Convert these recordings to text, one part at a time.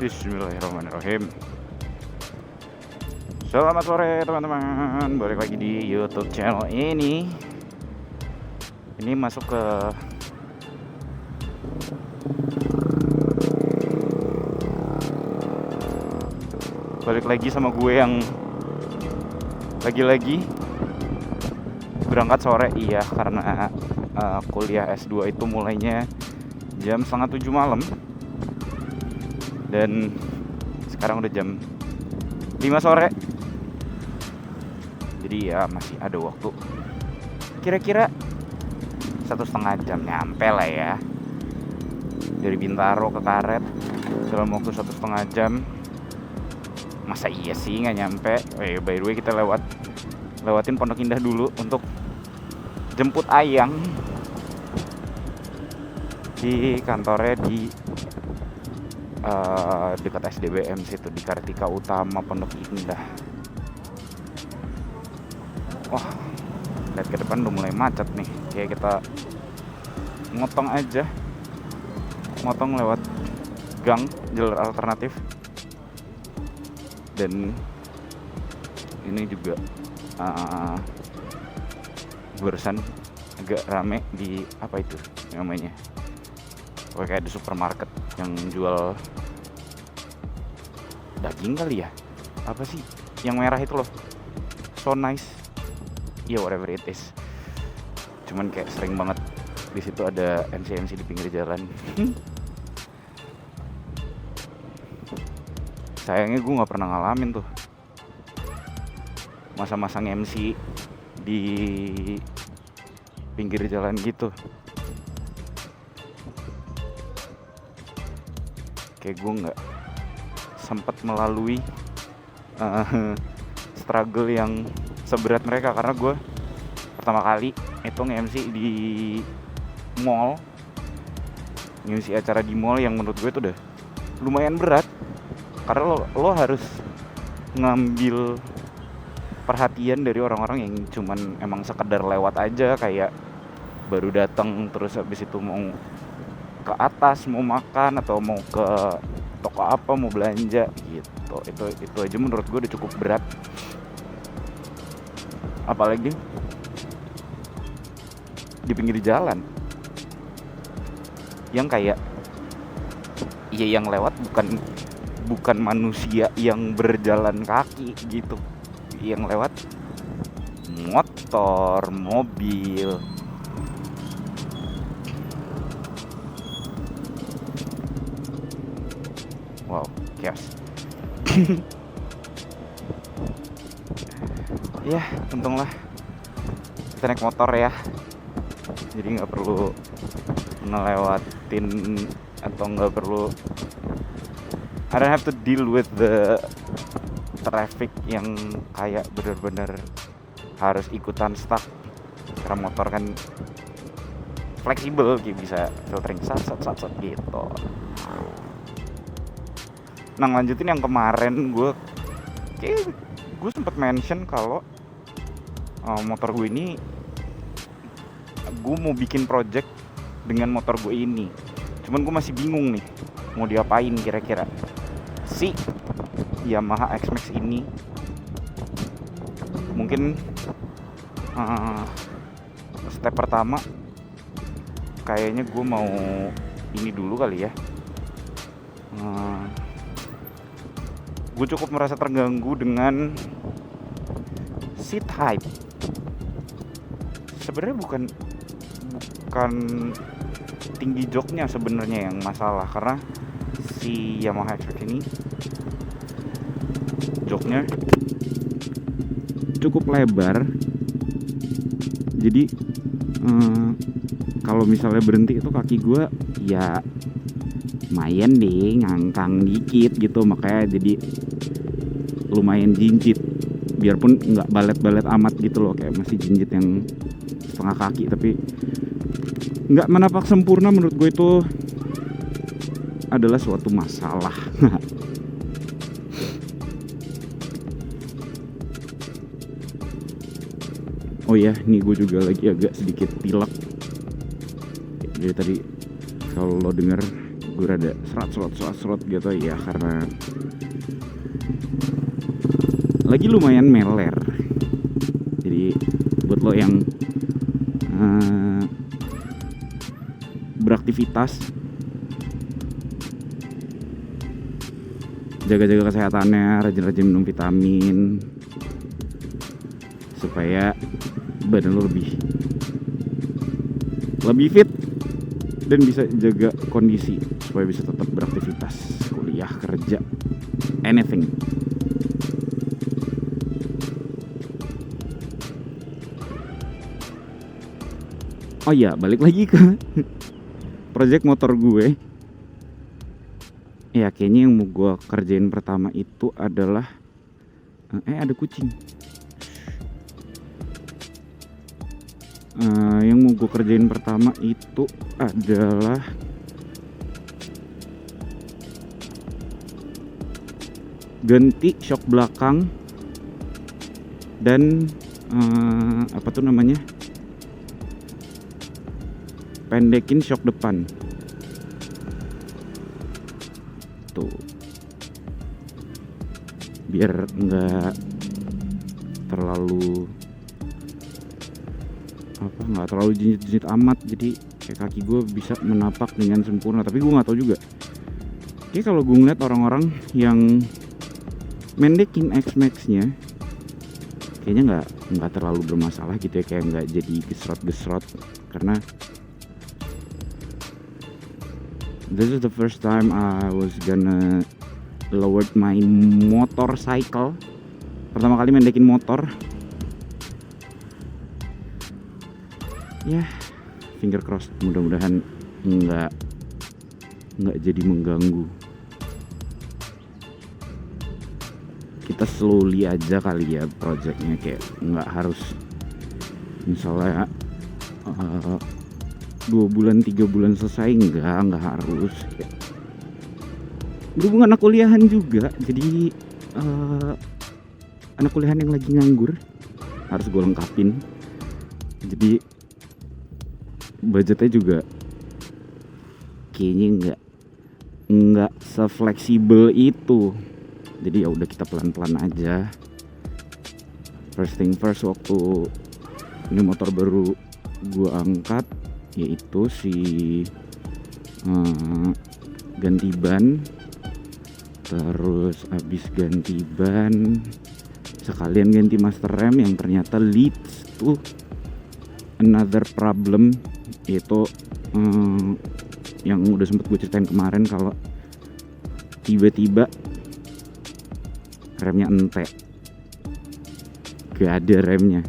Bismillahirrahmanirrahim. Selamat sore teman-teman, balik lagi di YouTube channel ini. Ini masuk ke balik lagi sama gue yang lagi-lagi berangkat sore. Iya, karena kuliah S2 itu mulainya jam 6:30 malam. Dan sekarang udah jam 5 sore. Jadi ya masih ada waktu. Kira-kira 1,5 jam nyampe lah ya. Dari Bintaro ke Karet dalam waktu 1,5 jam. Masa iya sih nggak nyampe? By the way, kita lewatin Pondok Indah dulu untuk jemput Ayang di kantornya di dekat SDBM situ, di Kartika Utama Pondok Indah. Wah, lihat ke depan udah mulai macet nih. Kayak kita motong aja, motong lewat gang jalur alternatif. Dan ini juga barusan agak rame di apa itu namanya, kayak ada supermarket yang jual daging kali ya, apa sih yang merah itu loh, So Nice, ya whatever it is. Cuman kayak sering banget di situ ada MC di pinggir jalan. Sayangnya gue nggak pernah ngalamin tuh masa-masa MC di pinggir jalan gitu. Kayak gue nggak sempat melalui struggle yang seberat mereka, karena gue pertama kali itu nge-MC di mall, nge-MC acara di mall yang menurut gue itu udah lumayan berat, karena lo harus ngambil perhatian dari orang-orang yang cuman emang sekedar lewat aja, kayak baru datang terus habis itu mau ke atas, mau makan atau mau ke toko apa, mau belanja gitu. Itu aja menurut gue udah cukup berat. Apalagi di pinggir jalan yang kayak yang lewat bukan manusia yang berjalan kaki gitu. Yang lewat motor, mobil. Wow, chaos. Ya, untunglah kita naik motor ya. Jadi nggak perlu ngelewatin atau nggak perlu, I don't have to deal with the traffic yang kayak bener-bener harus ikutan stuck. Karena motor kan fleksibel, kayak bisa filtering sat gitu. Nah, lanjutin yang kemarin gue sempat mention kalau motor gue ini, gue mau bikin project dengan motor gue ini. Cuman gue masih bingung nih mau diapain kira-kira. Si Yamaha X-Max ini mungkin step pertama kayaknya gue mau ini dulu kali ya. Gue cukup merasa terganggu dengan seat height. Sebenarnya bukan tinggi joknya sebenarnya yang masalah, karena si Yamaha X-Max ini joknya cukup lebar. Jadi kalau misalnya berhenti itu kaki gue ya lumayan deh ngangkang dikit gitu, makanya jadi lumayan jinjit. Biarpun nggak balet-balet amat gitu loh, kayak masih jinjit yang setengah kaki, tapi nggak menapak sempurna. Menurut gue itu adalah suatu masalah. Oh ya, nih gue juga lagi agak sedikit pilek. Jadi tadi kalau lo denger gue rada serot gitu ya, karena lagi lumayan meler. Jadi buat lo yang beraktivitas, jaga-jaga kesehatannya, rajin-rajin minum vitamin supaya badan lo lebih fit dan bisa jaga kondisi supaya bisa tetap beraktivitas, kuliah, kerja, anything. Oh iya, balik lagi ke project motor gue. Ya kayaknya yang mau gue kerjain pertama itu adalah ada kucing. Yang mau gue kerjain pertama itu adalah ganti shock belakang dan pendekin shock depan. Tuh, biar nggak terlalu jinjit amat, jadi kayak kaki gue bisa menapak dengan sempurna. Tapi gue nggak tahu juga, kayak kalau gue ngeliat orang-orang yang mendekin X-Max-nya kayaknya nggak terlalu bermasalah gitu ya, kayak nggak jadi gesrot karena this is the first time I was gonna lower my motorcycle. Pertama kali mendekin motor. Ya, finger crossed, mudah-mudahan nggak jadi mengganggu. Kita slowly aja kali ya projectnya, kayak nggak harus misalnya 2 bulan 3 bulan selesai, nggak harus. Berhubung anak kuliahan juga, jadi anak kuliahan yang lagi nganggur harus gue lengkapin. Jadi budgetnya juga kayaknya nggak se-fleksibel itu. Jadi ya udah, kita pelan-pelan aja. First thing first, waktu ini motor baru gue angkat, yaitu si ganti ban. Terus abis ganti ban sekalian ganti master rem, yang ternyata leads to another problem, yaitu yang udah sempet gue ceritain kemarin, kalau tiba-tiba remnya entek, gak ada remnya.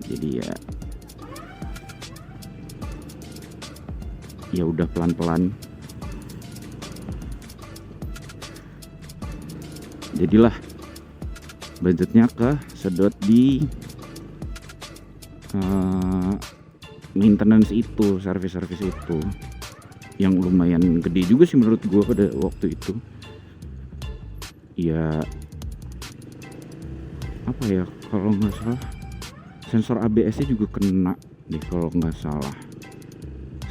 Jadi ya udah pelan-pelan. Jadilah budgetnya sedot di maintenance itu, service itu, yang lumayan gede juga sih menurut gue pada waktu itu. Ya apa ya, kalau nggak salah sensor ABS-nya juga kena deh kalau nggak salah.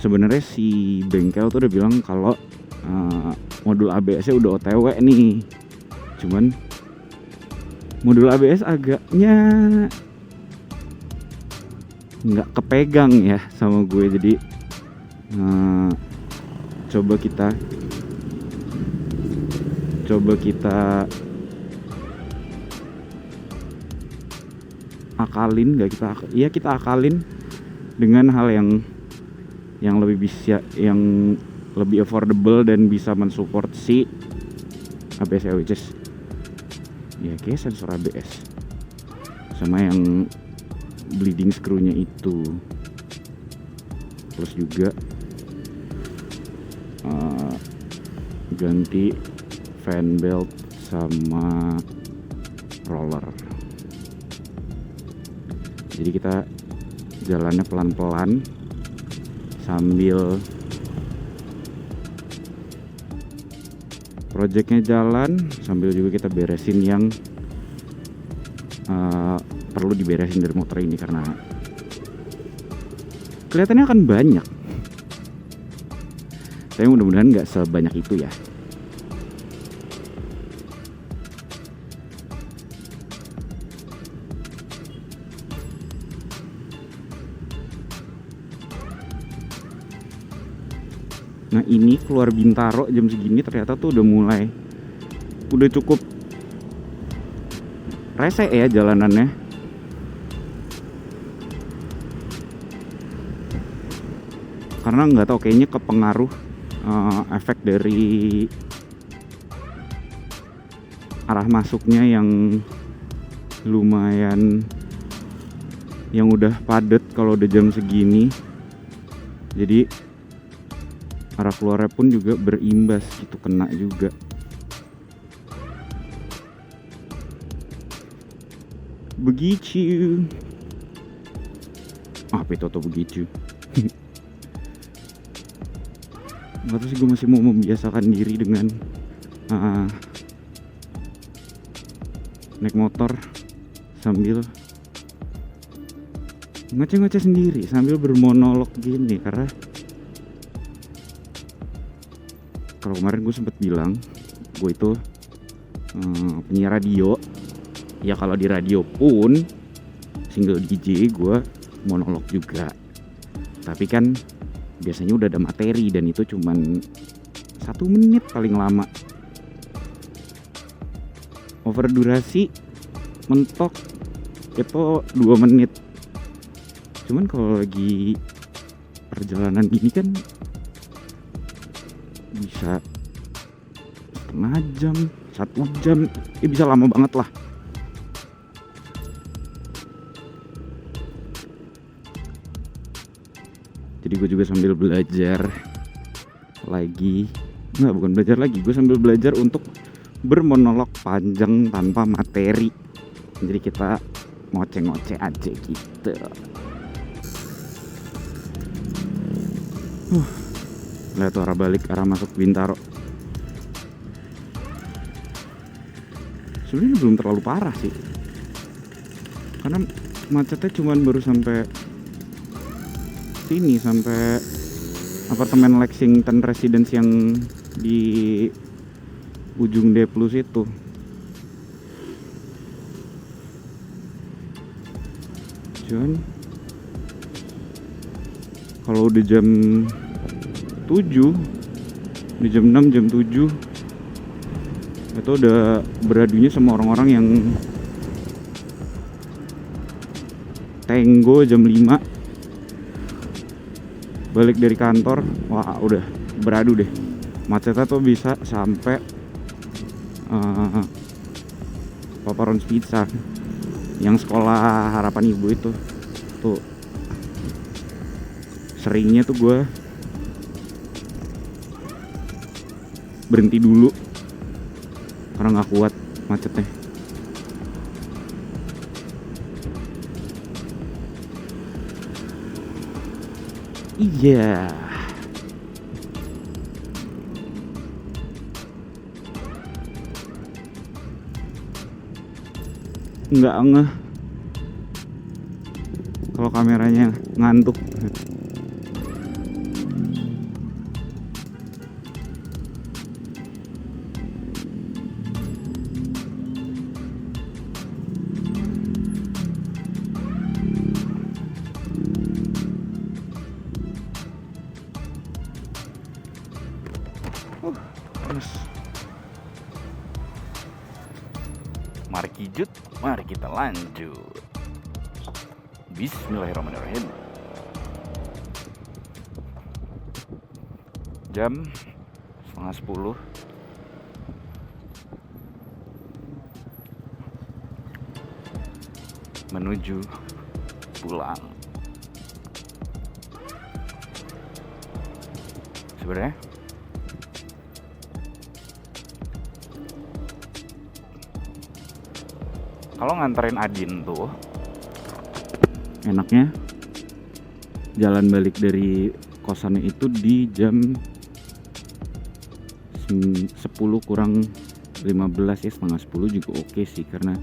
Sebenarnya si bengkel tuh udah bilang kalau modul ABS-nya udah OTW nih, cuman modul ABS agaknya nggak kepegang ya sama gue. Jadi coba kita akalin, kita akalin dengan hal yang lebih bisa, yang lebih affordable dan bisa mensupport si ABS, which is ya kayak sensor ABS sama yang bleeding screw-nya itu. Terus juga ganti fan belt sama roller. Jadi kita jalannya pelan-pelan sambil projectnya jalan, sambil juga kita beresin yang perlu diberesin dari motor ini, karena kelihatannya akan banyak. Tapi mudah-mudahan nggak sebanyak itu ya. Nah ini keluar Bintaro jam segini ternyata tuh udah cukup rese ya jalanannya. Karena nggak tahu, kayaknya kepengaruh efek dari arah masuknya yang lumayan, yang udah padat kalau udah jam segini. Jadi arah keluarnya pun juga berimbas gitu, kena juga. Begitu. Apa itu atau begitu? Gak tahu sih, gue masih mau membiasakan diri dengan naik motor sambil ngoceh-ngoceh sendiri, sambil bermonolog gini. Karena kalau kemarin gue sempet bilang gue itu penyiar radio. Ya kalau di radio pun single DJ gue monolog juga. Tapi kan biasanya udah ada materi dan itu cuman 1 menit paling lama. Over durasi mentok itu 2 menit. Cuman kalau lagi perjalanan gini kan bisa setengah jam, 1 jam, ya bisa lama banget lah. Jadi gue juga sambil belajar lagi. Nggak, bukan belajar lagi, gue sambil belajar untuk bermonolog panjang tanpa materi. Jadi kita ngoceh-ngoceh aja gitu. Lihat arah balik, arah masuk Bintaro. Sebenarnya belum terlalu parah sih, karena macetnya cuman baru sampai sini, sampai apartemen Lexington Residence yang di ujung D Plus itu. Cuman kalau udah jam 7, di jam 6, jam 7 itu udah beradunya sama orang-orang yang tenggo jam 5 balik dari kantor. Wah udah beradu deh, macetnya tuh bisa sampai Paparon Pizza yang sekolah Harapan Ibu itu. Tuh seringnya tuh gue berhenti dulu karena nggak kuat macetnya. Iya. Nggak ngeh kalau kameranya ngantuk. Mari kijut, mari kita lanjut. Bismillahirrahmanirrahim. Jam 9:30 menuju pulang. Sebenarnya kalau nganterin Adin tuh enaknya jalan balik dari kosannya itu di jam 10 kurang 15 ya, setengah 10 juga oke sih, karena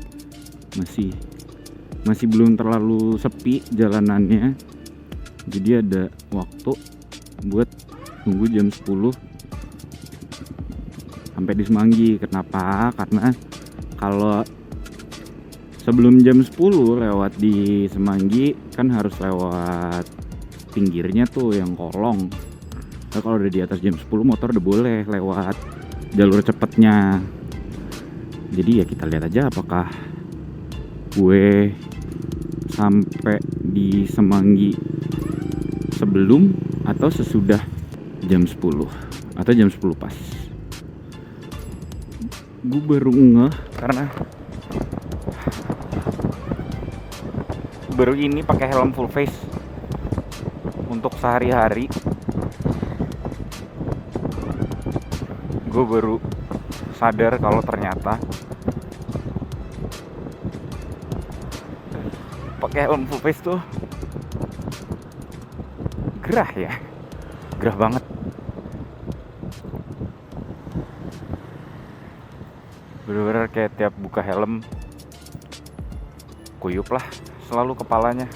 masih belum terlalu sepi jalanannya. Jadi ada waktu buat nunggu jam 10 sampai di Semanggi. Kenapa? Karena kalau sebelum jam 10 lewat di Semanggi kan harus lewat pinggirnya tuh yang kolong. Nah, kalau udah di atas jam 10 motor udah boleh lewat jalur cepetnya. Jadi ya kita lihat aja apakah gue sampai di Semanggi sebelum atau sesudah jam 10 atau jam 10 pas. Gue baru ngeh karena baru ini pakai helm full face untuk sehari-hari. Gue baru sadar kalau ternyata pakai helm full face tuh gerah ya, gerah banget. Bener-bener kayak tiap buka helm kuyup lah selalu kepalanya.